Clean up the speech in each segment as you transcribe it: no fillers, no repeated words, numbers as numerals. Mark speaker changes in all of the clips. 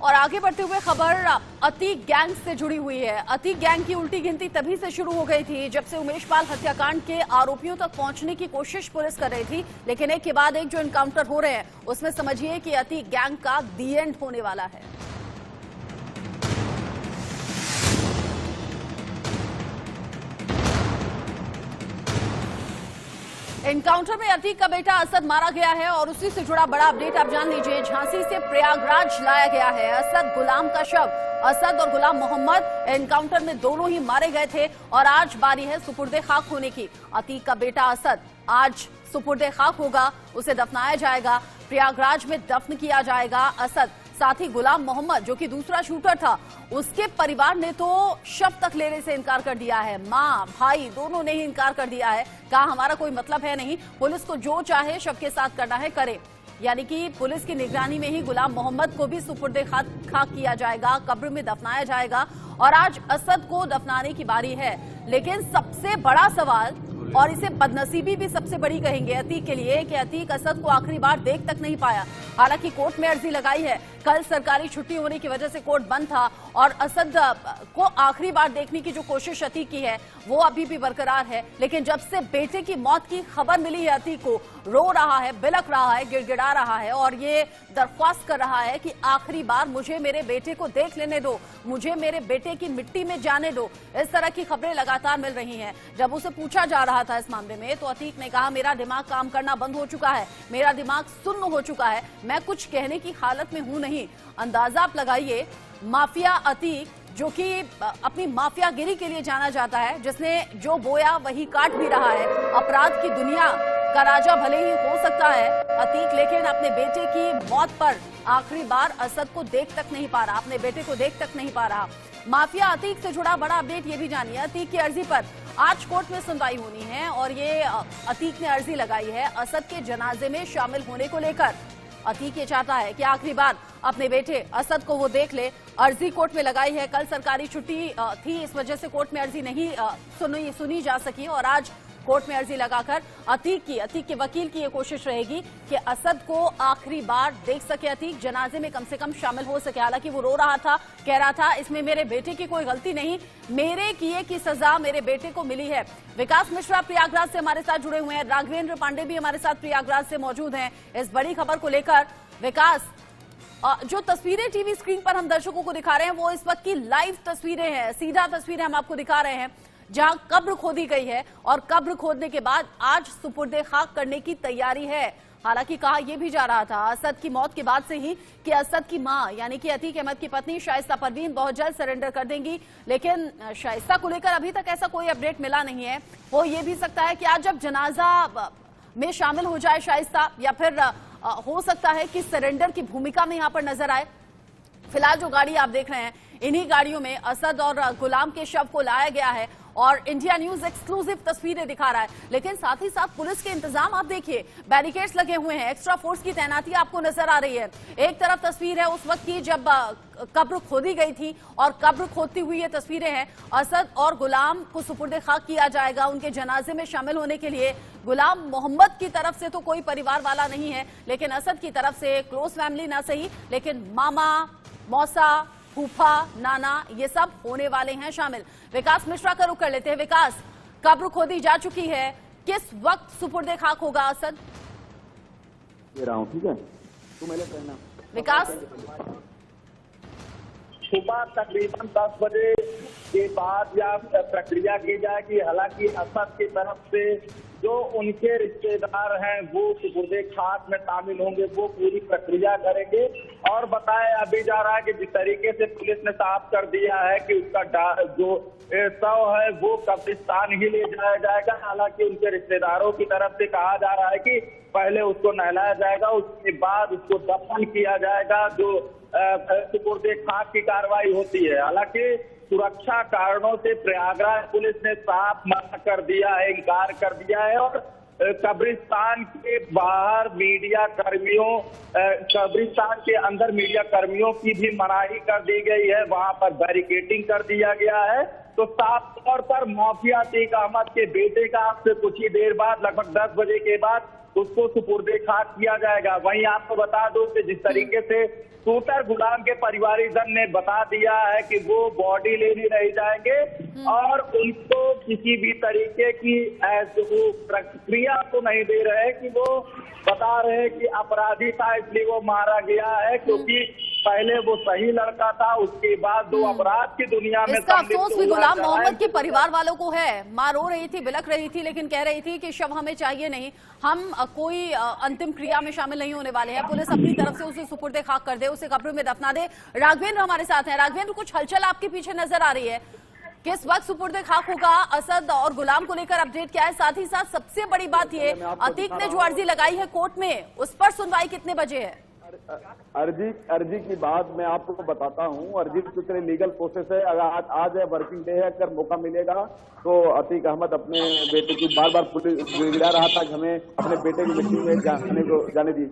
Speaker 1: और आगे बढ़ते हुए खबर अतीक गैंग से जुड़ी हुई है। अतीक गैंग की उल्टी गिनती तभी से शुरू हो गई थी जब से उमेश पाल हत्याकांड के आरोपियों तक पहुंचने की कोशिश पुलिस कर रही थी, लेकिन एक के बाद एक जो एनकाउंटर हो रहे हैं उसमें समझिए कि अतीक गैंग का दी एंड होने वाला है। एनकाउंटर में अतीक का बेटा असद मारा गया है और उसी से जुड़ा बड़ा अपडेट आप जान लीजिए। झांसी से प्रयागराज लाया गया है असद गुलाम का शव। असद और गुलाम मोहम्मद एनकाउंटर में दोनों ही मारे गए थे और आज बारी है सुपुर्दे खाक होने की। अतीक का बेटा असद आज सुपुर्दे खाक होगा, उसे दफनाया जाएगा, प्रयागराज में दफन किया जाएगा असद। साथ ही गुलाम मोहम्मद जो कि दूसरा शूटर था, उसके परिवार ने तो शव तक लेने से इनकार कर दिया है। मां भाई दोनों ने ही इनकार कर दिया है, कहा हमारा कोई मतलब है नहीं, पुलिस को जो चाहे शव के साथ करना है करे। यानी कि पुलिस की निगरानी में ही गुलाम मोहम्मद को भी सुपुर्दे खाक किया जाएगा, कब्र में दफनाया जाएगा और आज असद को दफनाने की बारी है। लेकिन सबसे बड़ा सवाल, और इसे बदनसीबी भी सबसे बड़ी कहेंगे अतीक के लिए, कि अतीक असद को आखिरी बार देख तक नहीं पाया। हालांकि कोर्ट में अर्जी लगाई है, कल सरकारी छुट्टी होने की वजह से कोर्ट बंद था और असद को आखिरी बार देखने की जो कोशिश अतीक की है वो अभी भी बरकरार है। लेकिन जब से बेटे की मौत की खबर मिली है अतीक को रो रहा है, बिलख रहा है, गिड़गिड़ा रहा है और ये दरख्वास्त कर रहा है कि आखिरी बार मुझे मेरे बेटे को देख लेने दो, मुझे मेरे बेटे की मिट्टी में जाने दो। इस तरह की खबरें लगातार मिल रही हैं। जब उसे पूछा जा रहा था इस मामले में तो अतीक ने कहा मेरा दिमाग काम करना बंद हो चुका है, मेरा दिमाग सुन्न हो चुका है, मैं कुछ कहने की हालत में हूं नहीं। अंदाजा आप लगाइए, माफिया अतीक जो कि अपनी माफियागिरी के लिए जाना जाता है, जिसने जो बोया वही काट भी रहा है, अपराध की दुनिया का राजा भले ही हो सकता है अतीक, लेकिन अपने बेटे की मौत पर आखिरी बार असद को देख तक नहीं पा रहा, अपने बेटे को देख तक नहीं पा रहा। माफिया अतीक से जुड़ा बड़ा अपडेट ये भी जानिए। अतीक की अर्जी पर आज कोर्ट में सुनवाई होनी है और ये अतीक ने अर्जी लगाई है असद के जनाजे में शामिल होने को लेकर। अतीक ये चाहता है कि आखिरी बार अपने बेटे असद को वो देख ले। अर्जी कोर्ट में लगाई है, कल सरकारी छुट्टी थी, इस वजह से कोर्ट में अर्जी नहीं सुनी जा सकी और आज कोर्ट में अर्जी लगाकर अतीक के वकील की ये कोशिश रहेगी कि असद को आखिरी बार देख सके, अतीक जनाजे में कम से कम शामिल हो सके। हालांकि वो रो रहा था, कह रहा था इसमें मेरे बेटे की कोई गलती नहीं, मेरे किए की सजा मेरे बेटे को मिली है। विकास मिश्रा प्रयागराज से हमारे साथ जुड़े हुए हैं, राघवेंद्र पांडे भी हमारे साथ प्रयागराज से मौजूद हैं इस बड़ी खबर को लेकर। विकास, जो तस्वीरें टीवी स्क्रीन पर हम दर्शकों को दिखा रहे हैं वो इस वक्त की लाइव तस्वीरें हैं, सीधा तस्वीरें हम आपको दिखा रहे हैं जहां कब्र खोदी गई है और कब्र खोदने के बाद आज सुपुर्दे खाक करने की तैयारी है। हालांकि कहा यह भी जा रहा था असद की मौत के बाद से ही कि असद की मां यानी कि अतीक अहमद की पत्नी शाइस्ता परवीन बहुत जल्द सरेंडर कर देंगी, लेकिन शाइस्ता को लेकर अभी तक ऐसा कोई अपडेट मिला नहीं है। हो ये भी सकता है कि आज जब जनाजा में शामिल हो जाए शाइस्ता, या फिर हो सकता है कि सरेंडर की भूमिका में यहां पर नजर आए। फिलहाल जो गाड़ी आप देख रहे हैं, इन्हीं गाड़ियों में असद और गुलाम के शव को लाया गया है और इंडिया न्यूज एक्सक्लूसिव तस्वीरें दिखा रहा है। लेकिन साथ ही साथ पुलिस के इंतजाम आप देखिए, बैरिकेड्स लगे हुए हैं, एक्स्ट्रा फोर्स की तैनाती आपको नजर आ रही है। एक तरफ तस्वीर है उस वक्त की जब कब्र खोदी गई थी और कब्र खोदती हुई ये तस्वीरें हैं। असद और गुलाम को सुपुर्दे खाक किया जाएगा, उनके जनाजे में शामिल होने के लिए। गुलाम मोहम्मद की तरफ से तो कोई परिवार वाला नहीं है, लेकिन असद की तरफ से क्लोज फैमिली ना सही, लेकिन मामा, मौसा, फूफा, नाना, ये सब होने वाले हैं शामिल। विकास मिश्रा का रुख कर लेते हैं। विकास, कब्र खोदी जा चुकी है, किस वक्त सुपुर्दे खाक होगा असद?
Speaker 2: दे रहा हूं, ठीक है, तू मेरे कहना।
Speaker 1: विकास,
Speaker 3: सुबह तकरीबन 10 बजे के बाद या प्रक्रिया की जाएगी। हालांकि असद की तरफ से जो उनके रिश्तेदार हैं वो सुपुर्दे खाक में शामिल होंगे, वो पूरी प्रक्रिया करेंगे। और बताया अभी जा रहा है कि जिस तरीके से पुलिस ने साफ कर दिया है कि उसका जो शव है वो कब्रिस्तान ही ले जाया जाएगा। हालांकि उनके रिश्तेदारों की तरफ से कहा जा रहा है कि पहले उसको नहलाया जाएगा, उसके बाद उसको दफन किया जाएगा, जो सुपुर्दे खाक की कार्रवाई होती है। हालांकि सुरक्षा कारणों से प्रयागराज पुलिस ने साफ मना कर दिया है, इनकार कर दिया है और कब्रिस्तान के बाहर मीडिया कर्मियों, कब्रिस्तान के अंदर मीडिया कर्मियों की भी मनाही कर दी गई है, वहां पर बैरिकेडिंग कर दिया गया है। तो साफ तौर पर माफिया अतीक अहमद के बेटे का आपसे कुछ ही देर बाद लगभग 10 बजे के बाद उसको सुपुर्दे खाक किया जाएगा। वहीं आपको बता दूं कि जिस तरीके से शूटर गुलाम के परिवारीजन ने बता दिया है कि वो बॉडी लेने नहीं जाएंगे और उनको किसी भी तरीके की ऐसी प्रक्रिया तो नहीं दे रहे कि वो बता रहे कि अपराधी था इसलिए वो मारा गया है, क्योंकि पहले वो सही लड़का था, उसके बाद वो अपराध की दुनिया में
Speaker 1: इसका अफसोस भी गुलाम मोहम्मद के परिवार वालों को है। मां रो रही थी, बिलख रही थी, लेकिन कह रही थी कि शव हमें चाहिए नहीं, हम कोई अंतिम क्रिया में शामिल नहीं होने वाले हैं। पुलिस अपनी तरफ से उसे सुपुर्दे खाक कर दे, उसे कब्र में दफना दे। राघवेंद्र हमारे साथ हैं। राघवेंद्र, कुछ हलचल आपके पीछे नजर आ रही है, किस वक्त सुपुर्दे खाक होगा? असद और गुलाम को लेकर अपडेट क्या है? साथ ही साथ सबसे बड़ी बात ये, अतीक ने जो अर्जी लगाई है कोर्ट में, उस पर सुनवाई कितने बजे है?
Speaker 2: अर्जी की बात मैं आपको बताता हूँ। अर्जी की तरह लीगल प्रोसेस है। अगर आज है, वर्किंग डे है, अगर मौका मिलेगा तो अतीक अहमद अपने बेटे की बार बार पुलिस गिरा रहा था कि हमें अपने बेटे की मिट्टी में जाने दी,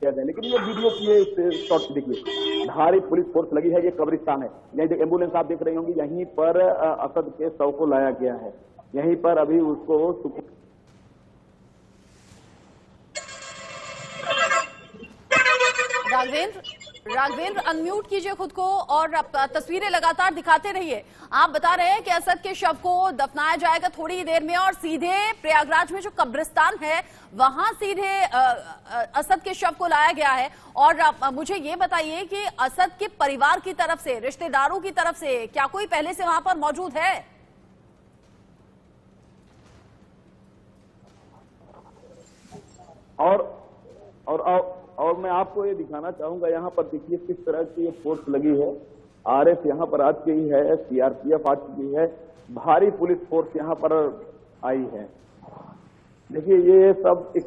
Speaker 2: लेकिन ये वीडियो की ये शॉर्ट देखिए, भारी पुलिस फोर्स लगी है। ये कब्रिस्तान है, यही एम्बुलेंस आप देख रही होंगी, यहीं पर असद के शव को लाया गया है। यहीं पर अभी उसको
Speaker 1: राघवेंद्र अनम्यूट कीजिए खुद को और तस्वीरें लगातार दिखाते रहिए। आप बता रहे हैं कि असद के शव को दफनाया जाएगा थोड़ी ही देर में और सीधे प्रयागराज में जो कब्रिस्तान है वहां सीधे असद के शव को लाया गया है। और मुझे ये बताइए कि असद के परिवार की तरफ से, रिश्तेदारों की तरफ से क्या कोई पहले से वहां पर मौजूद है?
Speaker 2: और मैं आपको ये दिखाना चाहूंगा, यहाँ पर देखिए किस तरह की ये फोर्स लगी है। आरएफ यहाँ पर आ चुकी है, सीआरपीएफ आ चुकी है, भारी पुलिस फोर्स यहाँ पर आई है। देखिए ये सब एक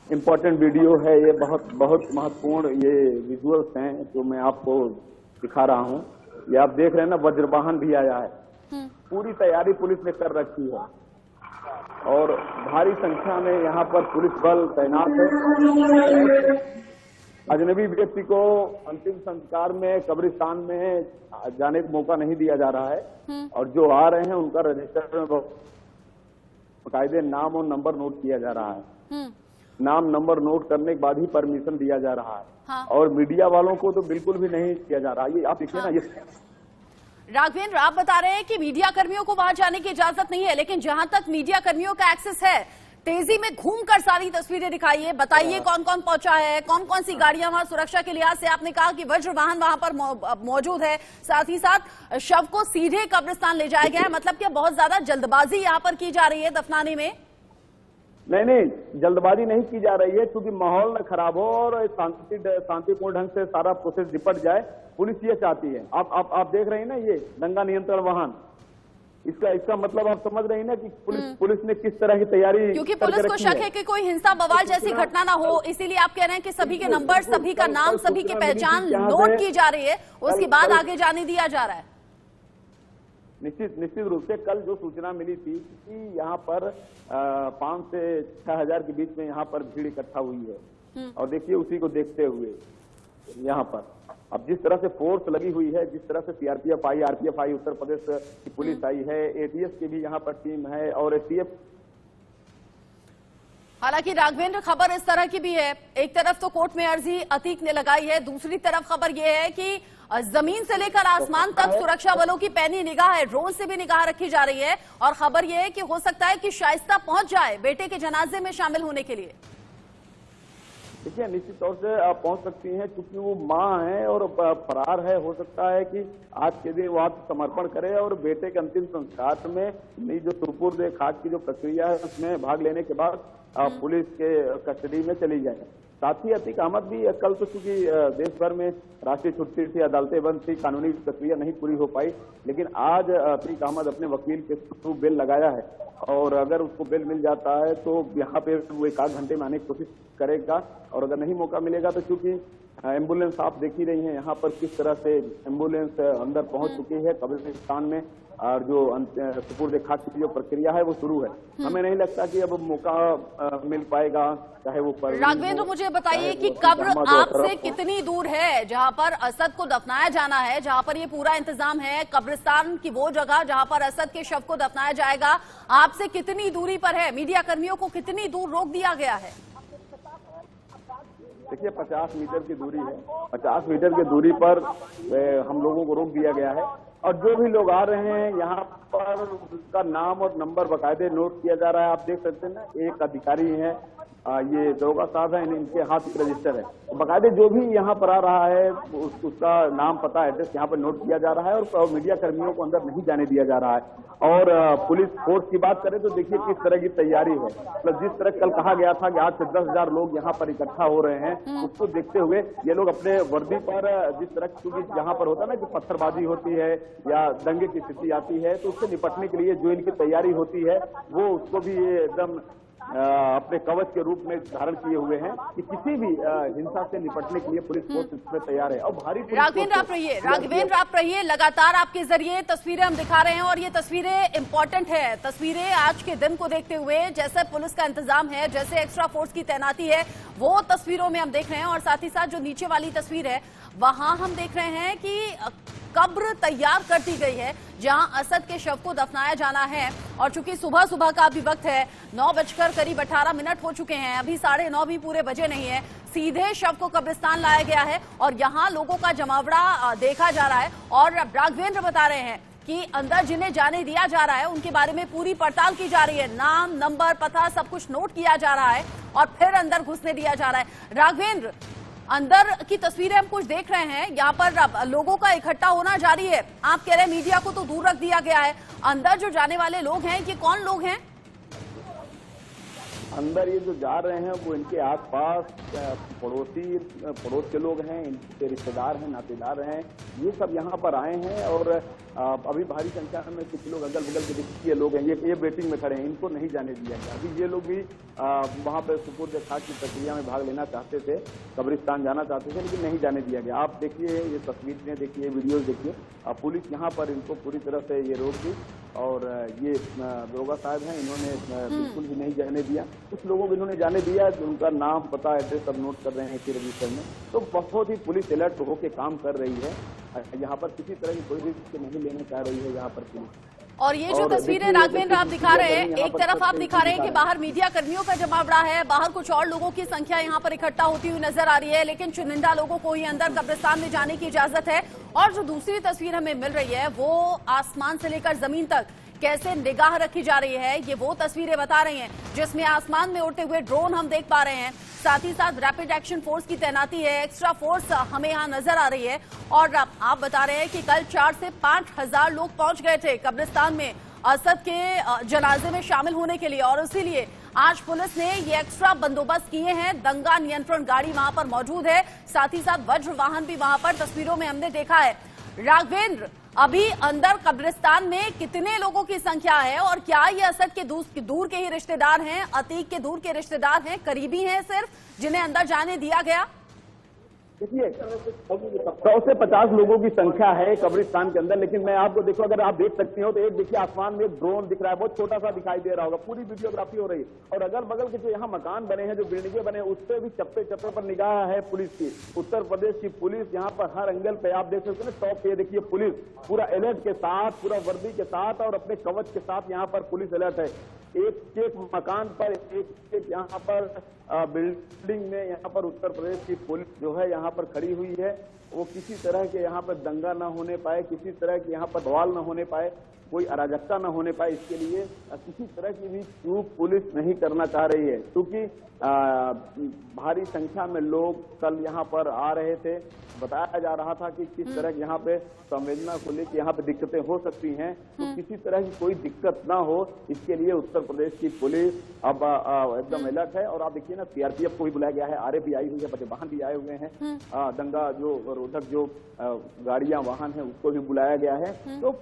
Speaker 2: इम्पोर्टेंट वीडियो है, ये बहुत बहुत महत्वपूर्ण ये विजुअल्स हैं जो मैं आपको दिखा रहा हूँ। ये आप देख रहे हैं ना, वज्रवाहन भी आया है, पूरी तैयारी पुलिस ने कर रखी है और भारी संख्या में यहाँ पर पुलिस बल तैनात है। अजनबी व्यक्ति को अंतिम संस्कार में कब्रिस्तान में जाने का मौका नहीं दिया जा रहा है और जो आ रहे हैं उनका रजिस्टर में बाकायदे नाम और नंबर नोट किया जा रहा है। नाम नंबर नोट करने के बाद ही परमिशन दिया जा रहा है।
Speaker 1: हाँ।
Speaker 2: और मीडिया वालों को तो बिल्कुल भी नहीं किया जा रहा। ये आप देखिए ना, ये
Speaker 1: राघवेंद्र, आप बता रहे हैं कि मीडिया कर्मियों को वहां जाने की इजाजत नहीं है, लेकिन जहां तक मीडिया कर्मियों का एक्सेस है, तेजी में घूमकर सारी तस्वीरें दिखाइए, बताइए कौन कौन पहुंचा है, कौन कौन सी गाड़ियां वहां सुरक्षा के लिहाज से। आपने कहा कि वज्र वाहन वहां पर मौजूद है, साथ ही साथ शव को सीधे कब्रिस्तान ले जाया गया है। मतलब क्या बहुत ज्यादा जल्दबाजी यहाँ पर की जा रही है दफनाने में?
Speaker 2: नहीं, जल्दबाजी नहीं की जा रही है, क्योंकि माहौल न खराब हो और शांतिपूर्ण ढंग से सारा प्रोसेस निपट जाए, पुलिस ये चाहती है। आप देख रहे हैं ना, ये दंगा नियंत्रण वाहन, इसका मतलब आप समझ रहे हैं ना कि पुलिस ने किस तरह की तैयारी,
Speaker 1: क्योंकि पुलिस को शक है कि कोई हिंसा बवाल जैसी घटना ना हो, इसीलिए आप कह रहे हैं कि सभी के नंबर, सभी का नाम, सभी की पहचान नोट की जा रही है, उसके बाद आगे जाने दिया जा रहा है।
Speaker 2: निश्चित रूप से कल जो सूचना मिली थी कि यहाँ पर 5 से 6 हजार के बीच में यहाँ पर भीड़ इकट्ठा हुई है और देखिए उसी को देखते हुए यहाँ पर अब जिस तरह से फोर्स लगी हुई है, जिस तरह से सीआरपीएफ आई, आरपीएफ आई, उत्तर प्रदेश की पुलिस आई है, एटीएस की भी यहाँ पर टीम है और एसटीएफ।
Speaker 1: हालांकि राघवेंद्र, खबर इस तरह की भी है, एक तरफ तो कोर्ट में अर्जी अतीक ने लगाई है, दूसरी तरफ खबर यह है कि जमीन से लेकर आसमान तक सुरक्षा बलों की पैनी निगाह है, ड्रोन से भी निगाह रखी जा रही है और खबर यह है कि हो सकता है कि शाइस्ता पहुंच जाए बेटे के जनाजे में शामिल होने के लिए।
Speaker 2: देखिए निश्चित तौर से आप पहुंच सकती हैं, क्योंकि वो मां है और फरार है। हो सकता है कि आज के दिन वो आत्मसमर्पण करे और बेटे के अंतिम संस्कार में जो सुपुर्दे खाक की जो प्रक्रिया है उसमें भाग लेने के बाद पुलिस के कस्टडी में चली जाए। साथ ही अतीक अहमद भी कल तो चूंकि देश भर में राष्ट्रीय छुट्टी थी, अदालतें बंद थी, कानूनी प्रक्रिया नहीं पूरी हो पाई, लेकिन आज अतीक अहमद अपने वकील के थ्रू बेल लगाया है और अगर उसको बेल मिल जाता है तो यहाँ पे वो 1 आध घंटे में आने की कोशिश करेगा और अगर नहीं मौका मिलेगा तो चूंकि एम्बुलेंस आप देख ही रही हैं यहाँ पर किस तरह से एम्बुलेंस अंदर पहुंच चुकी है कब्रिस्तान में, और जो सुपुर्द खाक की जो प्रक्रिया है वो शुरू है। हमें नहीं लगता कि अब मौका मिल पाएगा, चाहे वो पर।
Speaker 1: राघवेंद्र, मुझे बताइए कि कब्र आपसे कितनी दूर है जहां पर असद को दफनाया जाना है, जहां पर ये पूरा इंतजाम है, कब्रिस्तान की वो जगह जहां पर असद के शव को दफनाया जाएगा, आपसे कितनी दूरी पर है? मीडिया कर्मियों को कितनी दूर रोक दिया गया है?
Speaker 2: देखिए 50 मीटर की दूरी है, 50 मीटर की दूरी पर हम लोगों को रोक दिया गया है, और जो भी लोग आ रहे हैं यहाँ पर उनका नाम और नंबर बाकायदे नोट किया जा रहा है। आप देख सकते हैं ना, एक अधिकारी है, ये दरोगा साहब हैं, इनके हाथ में रजिस्टर है, बाकायदे जो भी यहाँ पर आ रहा है उसका नाम, पता, एड्रेस यहाँ पर नोट किया जा रहा है, और मीडिया कर्मियों को अंदर नहीं जाने दिया जा रहा है। और पुलिस फोर्स की बात करें तो देखिए किस तरह की तैयारी है, मतलब जिस तरह कल कहा गया था कि 8 से 10 हजार लोग यहाँ पर इकट्ठा हो रहे हैं, उसको देखते हुए ये लोग अपने वर्दी पर जिस तरह, क्योंकि यहाँ पर होता है ना कि पत्थरबाजी होती है या दंगे की स्थिति आती है, तो उससे निपटने के लिए जो इनकी तैयारी होती है वो उसको भी ये एकदम अपने कवच के रूप में धारण किए हुए हैं कि किसी भी हिंसा से निपटने के लिए पुलिस फोर्स इसमें तैयार है। और भारी
Speaker 1: राघवेंद्र आप रहिए, लगातार आपके जरिए तस्वीरें हम दिखा रहे हैं, और ये तस्वीरें इंपॉर्टेंट है। तस्वीरें आज के दिन को देखते हुए जैसे पुलिस का इंतजाम है, जैसे एक्स्ट्रा फोर्स की तैनाती है, वो तस्वीरों में हम देख रहे हैं। और साथ ही साथ जो नीचे वाली तस्वीर है वहां हम देख रहे हैं कि कब्र तैयार कर दी गई है जहां असद के शव को दफनाया जाना है। और चूंकि सुबह सुबह का अभी वक्त है, 9:18 हो चुके हैं, अभी 9:30 भी पूरे बजे नहीं है, सीधे शव को कब्रिस्तान लाया गया है और यहाँ लोगों का जमावड़ा देखा जा रहा है। और राघवेंद्र बता रहे हैं कि अंदर जिन्हें जाने दिया जा रहा है उनके बारे में पूरी पड़ताल की जा रही है, नाम, नंबर, पता सब कुछ नोट किया जा रहा है और फिर अंदर घुसने दिया जा रहा है। राघवेंद्र, अंदर की तस्वीरें हम कुछ देख रहे हैं, यहाँ पर लोगों का इकट्ठा होना जारी है। आप कह रहे हैं मीडिया को तो दूर रख दिया गया है, अंदर जो जाने वाले लोग हैं ये कौन लोग हैं?
Speaker 2: अंदर ये जो जा रहे हैं वो इनके आसपास पड़ोस के लोग हैं, इनके रिश्तेदार हैं, नातेदार हैं, ये सब यहाँ पर आए हैं। और अभी भारी संख्या में कुछ लोग अगल बगल के देखिए लोग हैं, ये वेटिंग में खड़े हैं, इनको नहीं जाने दिया गया। अभी ये लोग भी वहाँ पर सुपुर्द खाक की प्रक्रिया में भाग लेना चाहते थे, कब्रिस्तान जाना चाहते थे, लेकिन नहीं जाने दिया गया। आप देखिए ये तस्वीरें देखिए, वीडियोज देखिए, पुलिस यहाँ पर इनको पूरी तरह से ये रोक दी। और ये दरोगा साहब हैं, इन्होंने बिल्कुल भी नहीं जाने दिया। कुछ लोगों को इन्होंने जाने दिया, उनका नाम, पता, एड्रेस सब नोट कर रहे हैं इसी रजिस्टर में। तो बहुत ही पुलिस अलर्ट होकर काम कर रही है, यहाँ पर किसी तरह की कोई रिस्क नहीं लेना चाह रही है यहाँ पर पुलिस।
Speaker 1: और ये जो तस्वीरें राघवेंद्र आप दिखा रहे हैं, एक तरफ आप दिखा रहे हैं कि बाहर मीडिया कर्मियों का जमावड़ा है, बाहर कुछ और लोगों की संख्या यहाँ पर इकट्ठा होती हुई नजर आ रही है, लेकिन चुनिंदा लोगों को ही अंदर कब्रिस्तान में जाने की इजाजत है। और जो दूसरी तस्वीर हमें मिल रही है वो आसमान से लेकर जमीन तक कैसे निगाह रखी जा रही है, ये वो तस्वीरें बता रही हैं जिसमें आसमान में उड़ते हुए ड्रोन हम देख पा रहे हैं, साथ ही साथ रैपिड एक्शन फोर्स की तैनाती है, एक्स्ट्रा फोर्स हमें यहाँ नजर आ रही है। और आप बता रहे हैं कि कल 4 से 5 हजार लोग पहुंच गए थे कब्रिस्तान में असद के जनाजे में शामिल होने के लिए, और इसीलिए आज पुलिस ने ये एक्स्ट्रा बंदोबस्त किए हैं। दंगा नियंत्रण गाड़ी वहां पर मौजूद है, साथ ही साथ वज्र वाहन भी वहां पर तस्वीरों में हमने देखा है। राघवेंद्र, अभी अंदर कब्रिस्तान में कितने लोगों की संख्या है और क्या ये असद के दूर के ही रिश्तेदार हैं, अतीक के दूर के रिश्तेदार हैं, करीबी हैं सिर्फ जिन्हें अंदर जाने दिया गया?
Speaker 2: देखिए 100 से 50 लोगों की संख्या है कब्रिस्तान के अंदर, लेकिन मैं आपको देखो, अगर आप देख सकती हो तो एक देखिए आसमान में एक ड्रोन दिख रहा है, बहुत छोटा सा दिखाई दे रहा होगा, पूरी वीडियोग्राफी हो रही है। और अगल बगल के जो यहाँ मकान बने हैं, जो बिल्डिंगे बने हैं, उस पर भी चप्पे चप्पे पर निगाह है पुलिस की। उत्तर प्रदेश की पुलिस यहाँ पर हर एंगल पे आप देख सकते हैं ना, टॉप पे देखिए पुलिस पूरा अलर्ट के साथ, पूरा वर्दी के साथ और अपने कवच के साथ यहाँ पर पुलिस अलर्ट है। एक एक मकान पर, एक यहाँ पर बिल्डिंग में यहाँ पर उत्तर प्रदेश की पुलिस जो है यहाँ पर खड़ी हुई है। वो किसी तरह के यहाँ पर दंगा ना होने पाए, किसी तरह के यहाँ पर बवाल ना होने पाए, कोई अराजकता न होने पाए, इसके लिए किसी तरह की भी चूक पुलिस नहीं करना चाह रही है। क्योंकि भारी संख्या में लोग कल यहाँ पर आ रहे थे, बताया जा रहा था कि किस तरह यहाँ पे संवेदना को लेकर यहाँ पे दिक्कतें हो सकती हैं, तो किसी तरह की कोई दिक्कत ना हो, इसके लिए उत्तर प्रदेश की पुलिस अब एकदम अलर्ट है। और आप देखिए ना, सीआरपीएफ को भी बुलाया गया है, आरए भी आई हुई है, बड़े वाहन भी आए हुए हैं, दंगा जो रोधक जो गाड़ियां वाहन है उसको भी बुलाया गया है। तो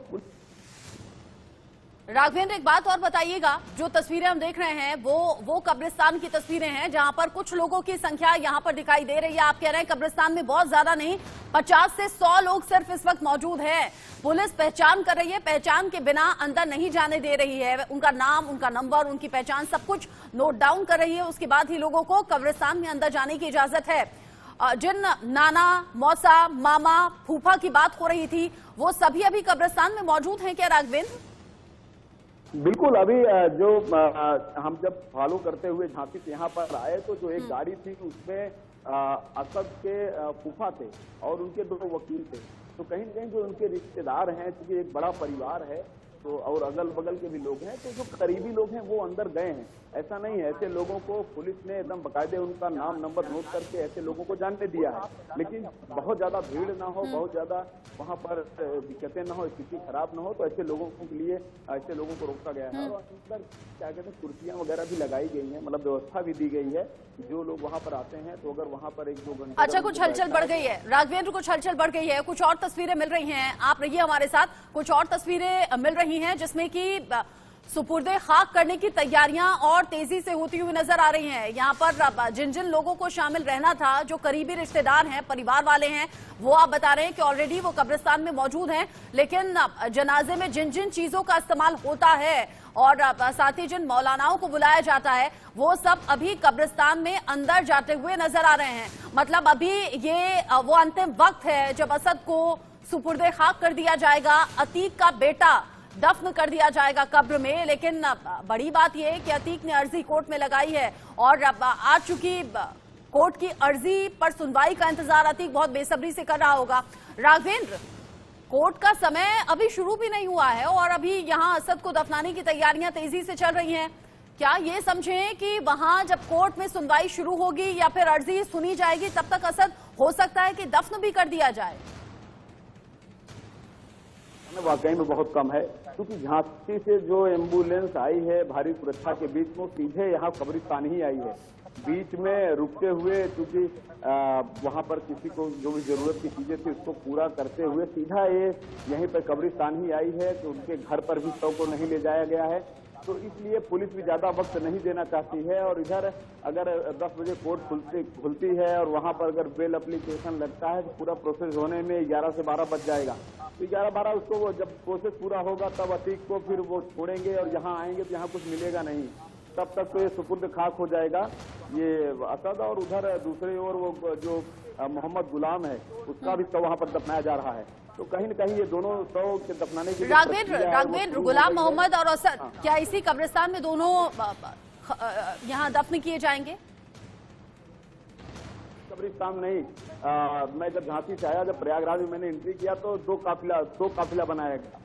Speaker 1: राघवेंद्र, एक बात और बताइएगा, जो तस्वीरें हम देख रहे हैं वो कब्रिस्तान की तस्वीरें हैं जहां पर कुछ लोगों की संख्या यहां पर दिखाई दे रही है। आप कह रहे हैं कब्रिस्तान में बहुत ज्यादा नहीं, 50 से 100 लोग सिर्फ इस वक्त मौजूद हैं। पुलिस पहचान कर रही है, पहचान के बिना अंदर नहीं जाने दे रही है। उनका नाम, उनका नंबर, उनकी पहचान सब कुछ नोट डाउन कर रही है, उसके बाद ही लोगों को कब्रिस्तान में अंदर जाने की इजाजत है। जिन नाना, मौसा, मामा, फूफा की बात हो रही थी, वो सभी अभी कब्रिस्तान में मौजूद हैं क्या राघवेंद्र?
Speaker 2: बिल्कुल। अभी जो हम जब फॉलो करते हुए झांसी से यहाँ पर आए तो जो एक गाड़ी थी उसमें असद के फूफा थे और उनके 2 वकील थे। तो कहीं न कहीं जो उनके रिश्तेदार हैं, क्योंकि एक बड़ा परिवार है तो और अगल बगल के भी लोग हैं, तो जो करीबी लोग हैं वो अंदर गए हैं। ऐसा नहीं है, ऐसे लोगों को पुलिस ने एकदम बाकायदे उनका नाम नंबर नोट करके ऐसे लोगों को जानने दिया है। लेकिन बहुत ज्यादा भीड़ ना हो, बहुत ज्यादा वहां पर दिक्कतें ना हो, स्थिति खराब ना हो, तो ऐसे लोगों के लिए ऐसे लोगों को रोका गया है। और अंदर क्या कहते हैं, कुर्सियां वगैरह भी लगाई गई हैं, मतलब व्यवस्था भी दी गई है। जो लोग वहां पर आते हैं तो अगर वहां पर 1-2 घंटे,
Speaker 1: अच्छा, कुछ हलचल बढ़ गई है राघवेंद्र, कुछ हलचल बढ़ गई है, कुछ और तस्वीरें मिल रही हैं, आप रहिए हमारे साथ। कुछ और तस्वीरें मिल रही हैं जिसमें कि सुपुर्दे खाक करने की तैयारियां और तेजी से होती हुई नजर आ रही हैं। यहाँ पर जिन जिन लोगों को शामिल रहना था, जो करीबी रिश्तेदार हैं, परिवार वाले हैं, वो आप बता रहे हैं कि ऑलरेडी वो कब्रिस्तान में मौजूद हैं। लेकिन जनाजे में जिन जिन चीजों का इस्तेमाल होता है और साथ ही जिन मौलानाओं को बुलाया जाता है, वो सब अभी कब्रिस्तान में अंदर जाते हुए नजर आ रहे हैं। मतलब अभी ये वो अंतिम वक्त है जब असद को सुपुर्दे खाक कर दिया जाएगा, अतीक का बेटा दफन कर दिया जाएगा कब्र में। लेकिन बड़ी बात यह है कि अतीक ने अर्जी कोर्ट में लगाई है और आ चुकी कोर्ट की अर्जी पर सुनवाई का इंतजार अतीक बहुत बेसब्री से कर रहा होगा। राघवेंद्र, कोर्ट का समय अभी शुरू भी नहीं हुआ है और अभी यहां असद को दफनाने की तैयारियां तेजी से चल रही हैं। क्या ये समझें कि वहां जब कोर्ट में सुनवाई शुरू होगी या फिर अर्जी सुनी जाएगी, तब तक असद हो सकता है कि दफन भी कर दिया जाए?
Speaker 2: वाकई में बहुत कम है, क्योंकि झांसी से जो एम्बुलेंस आई है भारी सुरक्षा के बीच में, सीधे यहाँ कब्रिस्तान ही आई है। बीच में रुकते हुए, क्योंकि वहां पर किसी को जो भी जरूरत की चीजें थी उसको पूरा करते हुए सीधा ये यहीं पर कब्रिस्तान ही आई है। तो उनके घर पर भी शव को नहीं ले जाया गया है, तो इसलिए पुलिस भी ज्यादा वक्त नहीं देना चाहती है। और इधर अगर 10 बजे कोर्ट खुलती है और वहां पर अगर बेल एप्लीकेशन लगता है तो पूरा प्रोसेस होने में 11 से 12 बज जाएगा। तो 11-12 उसको वो जब प्रोसेस पूरा होगा तब अतीक को फिर वो छोड़ेंगे और यहाँ आएंगे तो यहाँ कुछ मिलेगा नहीं। तब तक तो ये सुपुर्द खाक हो जाएगा ये असद। और उधर दूसरी ओर वो जो मोहम्मद गुलाम है उसका भी तो वहाँ पर दफनाया जा रहा है। तो कहीं न कहीं ये दोनों शव के दफनाने की
Speaker 1: राघवेंद्र, गुलाम मोहम्मद और असद क्या इसी कब्रिस्तान में दोनों यहाँ दफन किए जाएंगे?
Speaker 2: कब्रिस्तान नहीं, मैं जब झांसी से आया, जब प्रयागराज में मैंने एंट्री किया तो दो काफिला बनाया गया।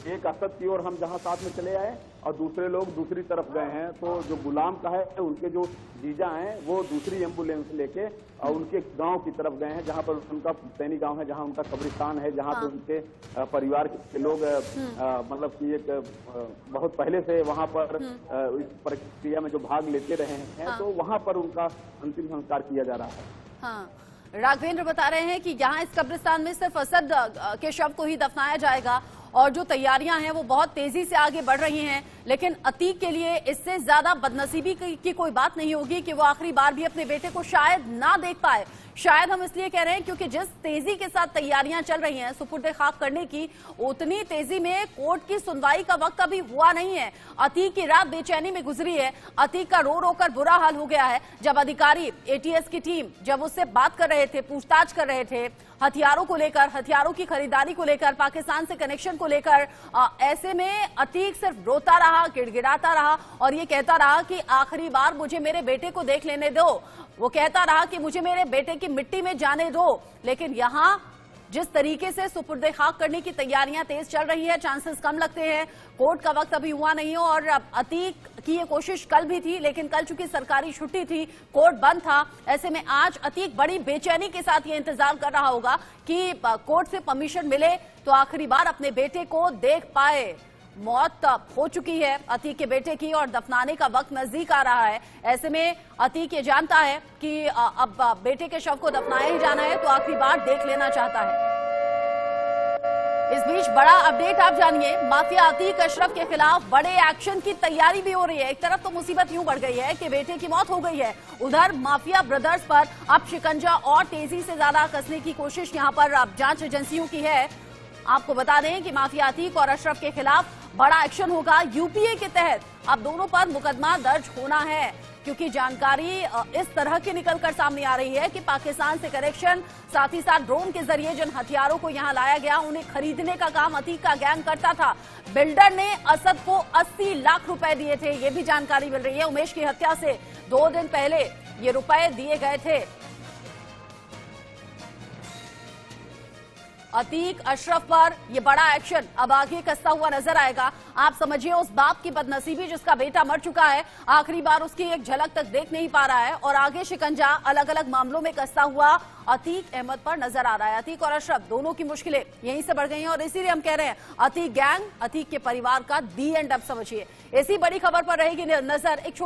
Speaker 2: एक असद की ओर हम जहां साथ में चले आए और दूसरे लोग दूसरी तरफ गए हैं। तो जो गुलाम का है उनके जो जीजा हैं वो दूसरी एम्बुलेंस लेके और उनके गांव की तरफ गए हैं, जहां पर उनका सैनी गांव है, जहां उनका कब्रिस्तान है, जहां पे उनके परिवार के लोग मतलब कि एक बहुत पहले से वहां पर इस प्रक्रिया में जो भाग लेते रहे हैं, तो वहां पर उनका अंतिम संस्कार किया जा रहा है।
Speaker 1: हाँ, राघवेंद्र बता रहे हैं कि यहाँ इस कब्रिस्तान में सिर्फ असद के शव को ही दफनाया जाएगा और जो तैयारियां हैं वो बहुत तेजी से आगे बढ़ रही हैं। लेकिन अतीक के लिए इससे ज्यादा बदनसीबी की कोई बात नहीं होगी कि वो आखिरी बार भी अपने बेटे को शायद ना देख पाए। शायद हम इसलिए कह रहे हैं क्योंकि जिस तेजी के साथ तैयारियां चल रही हैं सुपुर्दे खाक करने की, उतनी तेजी में कोर्ट की सुनवाई का वक्त अभी हुआ नहीं है। अतीक की रात बेचैनी में गुजरी है। अतीक का रो रो कर बुरा हाल हो गया है। जब अधिकारी एटीएस की टीम जब उससे बात कर रहे थे, पूछताछ कर रहे थे हथियारों को लेकर, हथियारों की खरीदारी को लेकर, पाकिस्तान से कनेक्शन को लेकर, ऐसे में अतीक सिर्फ रोता रहा, गिड़गिड़ाता रहा और ये कहता रहा कि आखिरी बार मुझे मेरे बेटे को देख लेने दो। वो कहता रहा कि मुझे मेरे बेटे की मिट्टी में जाने दो। लेकिन यहाँ जिस तरीके से सुपुर्दे खाक करने की तैयारियां तेज चल रही है, चांसेस कम लगते हैं। कोर्ट का वक्त अभी हुआ नहीं है और अतीक की ये कोशिश कल भी थी, लेकिन कल चूंकि सरकारी छुट्टी थी, कोर्ट बंद था। ऐसे में आज अतीक बड़ी बेचैनी के साथ ये इंतजार कर रहा होगा कि कोर्ट से परमिशन मिले तो आखिरी बार अपने बेटे को देख पाए। मौत हो चुकी है अतीक के बेटे की और दफनाने का वक्त नजदीक आ रहा है। ऐसे में अतीक ये जानता है कि अब बेटे के शव को दफनाया ही जाना है, तो आखिरी बार देख लेना चाहता है। इस बीच बड़ा अपडेट आप जानिए, माफिया अतीक अशरफ के खिलाफ बड़े एक्शन की तैयारी भी हो रही है। एक तरफ तो मुसीबत यूं बढ़ गई है कि बेटे की मौत हो गई है, उधर माफिया ब्रदर्स पर अब शिकंजा और तेजी से ज्यादा कसने की कोशिश यहां पर अब जांच एजेंसियों की है। आपको बता दें कि माफिया अतीक और अशरफ के खिलाफ बड़ा एक्शन होगा। यूपीए के तहत अब दोनों पर मुकदमा दर्ज होना है, क्योंकि जानकारी इस तरह की निकलकर सामने आ रही है कि पाकिस्तान से कनेक्शन, साथ ही साथ ड्रोन के जरिए जिन हथियारों को यहां लाया गया उन्हें खरीदने का काम अतीक का गैंग करता था। बिल्डर ने असद को 80 लाख रुपए दिए थे, ये भी जानकारी मिल रही है। उमेश की हत्या से 2 दिन पहले ये रुपए दिए गए थे। अतीक अशरफ पर यह बड़ा एक्शन अब आगे कसता हुआ नजर आएगा। आप समझिए उस बाप की बदनसीबी जिसका बेटा मर चुका है, आखिरी बार उसकी एक झलक तक देख नहीं पा रहा है, और आगे शिकंजा अलग अलग मामलों में कसता हुआ अतीक अहमद पर नजर आ रहा है। अतीक और अशरफ दोनों की मुश्किलें यहीं से बढ़ गई हैं, और इसीलिए हम कह रहे हैं अतीक गैंग, अतीक के परिवार का दी एंड अब समझिए। ऐसी बड़ी खबर पर रहेगी नजर। एक